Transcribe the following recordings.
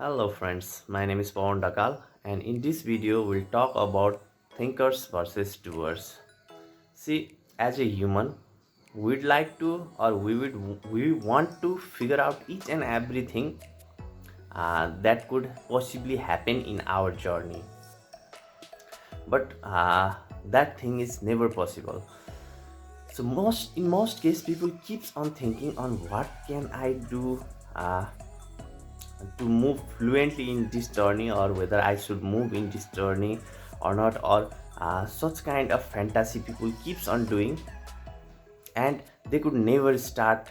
Hello friends, my name is Pawan Dakal and in this video we'll talk about thinkers versus doers. See, as a human, we'd like to or we want to figure out each and everything that could possibly happen in our journey. But that thing is never possible. So most case people keeps on thinking on what can I do uh, to move fluently in this journey, or whether I should move in this journey or not, or such kind of fantasy people keeps on doing, and they could never start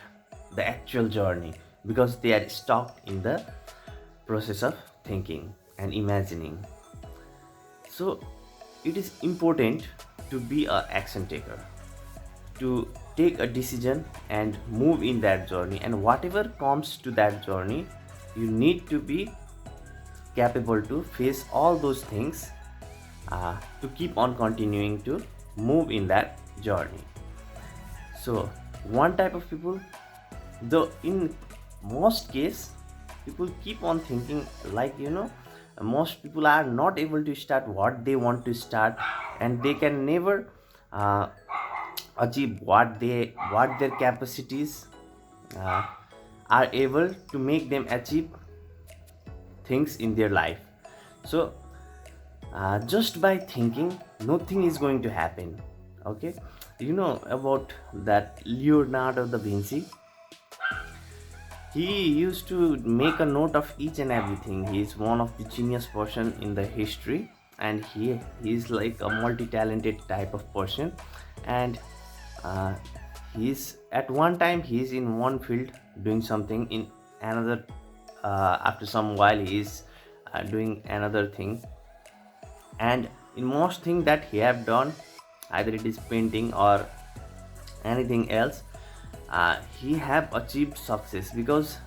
the actual journey because they are stuck in the process of thinking and imagining. So it is important to be a action taker, to take a decision and move in that journey, and whatever comes to that journey you need to be capable to face all those things, to keep on continuing to move in that journey. So one type of people, though in most case people keep on thinking like, most people are not able to start what they want to start, and they can never uh, achieve what their capacities uh, are able to make them achieve things in their life. So just by thinking nothing is going to happen. Okay, you know about that Leonardo da Vinci. He used to make a note of each and everything. He is one of the genius person in the history, and he is like a multi-talented type of person. And uh, he's at one time he's in one field doing something, in another after some while he is doing another thing. And in most thing that he have done, either it is painting or anything else, he have achieved success because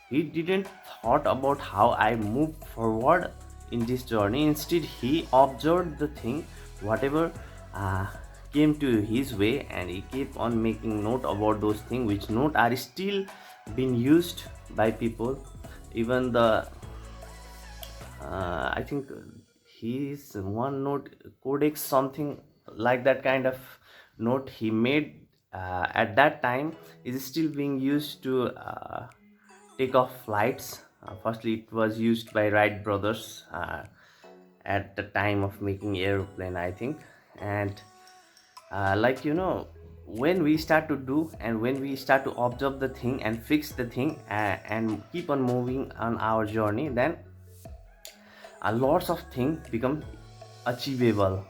he didn't thought about how I move forward in this journey. Instead he observed the thing, whatever uh, came to his way, and he kept on making note about those things, which note are still being used by people. Even the I think he's one note codex, something like that kind of note he made at that time is still being used to take off flights. Firstly it was used by Wright brothers at the time of making aeroplane, I think. And like, when we start to do and when we start to observe the thing and fix the thing, and keep on moving on our journey, then a lots of things become achievable,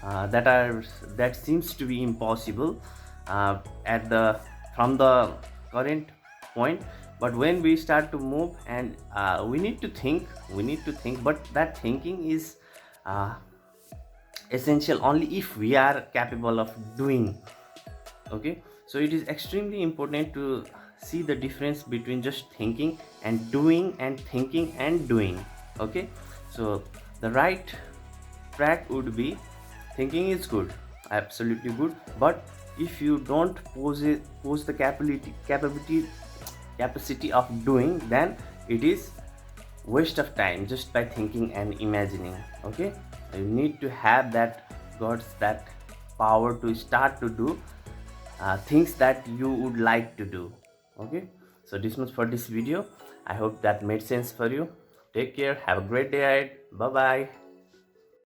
that seems to be impossible at the from the current point. But when we start to move, and we need to think, but that thinking is uh, essential only if we are capable of doing. Okay, so it is extremely important to see the difference between just thinking and doing, and thinking and doing. Okay, so the right track would be, thinking is good, absolutely good, but if you don't pose the capacity of doing, then it is waste of time just by thinking and imagining. Okay, you need to have that guts, that power to start to do things that you would like to do. Okay, so this much for this video. I hope that made sense for you. Take care, have a great day ahead. Bye bye.